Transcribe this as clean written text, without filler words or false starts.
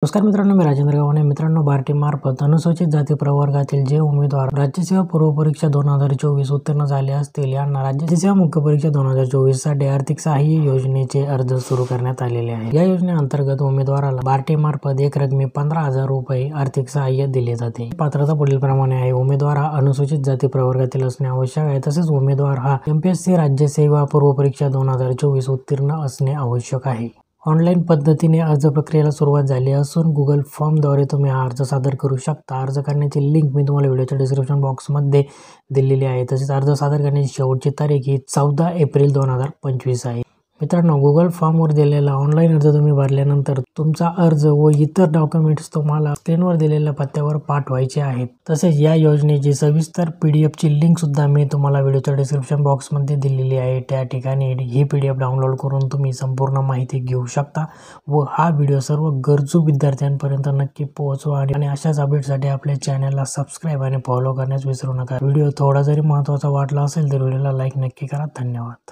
नमस्कार मित्रांनो, मी राजेंद्र गावणे. मित्रांनो, बार्टीमार्फत अनुसूचित जाती प्रवर्गातील जे उमेदवार राज्यसेवा पूर्व परीक्षा 2024 उत्तीर्ण झाले असतील यांना राज्यसेवा मुख्य परीक्षा 2024 साठी आर्थिक सहाय्य योजनेचे अर्ज सुरू करण्यात आलेले आहे. या योजनेअंतर्गत उमेदवाराला बार्टीमार्फत एक रकमी 15,000 रुपये आर्थिक सहाय्य दिले जाते. पात्रता पुढील प्रमाणे आहे. उमेदवार हा अनुसूचित जाती प्रवर्गातील असणे आवश्यक आहे. तसेच उमेदवार हा MPSC राज्यसेवा पूर्व परीक्षा 2024 उत्तीर्ण असणे आवश्यक आहे. ऑनलाईन पद्धतीने अर्ज प्रक्रियेला सुरुवात झाली असून गुगल फॉर्मद्वारे तुम्ही हा अर्ज सादर करू शकता. अर्ज करण्याची लिंक मी तुम्हाला व्हिडिओच्या डिस्क्रिप्शन बॉक्समध्ये दिलेली आहे. तसेच अर्ज सादर करण्याची शेवटची तारीख ही 14 एप्रिल 2025 आहे. मित्रांनो, गुगल फॉर्मवर दिलेला ऑनलाईन अर्ज तुम्ही भरल्यानंतर तुमचा अर्ज व इतर डॉक्युमेंट्स तुम्हाला स्क्रीनवर दिलेल्या पत्त्यावर पाठवायचे आहेत. तसेच या योजनेची सविस्तर PDF ची लिंक सुद्धा मी तुम्हाला व्हिडिओच्या डिस्क्रिप्शन बॉक्समध्ये दिलेली आहे. त्या ठिकाणी ही PDF डाउनलोड करून तुम्ही संपूर्ण माहिती घेऊ शकता व हा व्हिडिओ सर्व गरजू विद्यार्थ्यांपर्यंत नक्की पोहोचवा आणि अशाच अपडेटसाठी आपल्या चॅनलला सबस्क्राईब आणि फॉलो करण्यास विसरू नका. व्हिडिओ थोडा जरी महत्त्वाचा वाटला असेल तर व्हिडिओला लाईक नक्की करा. धन्यवाद.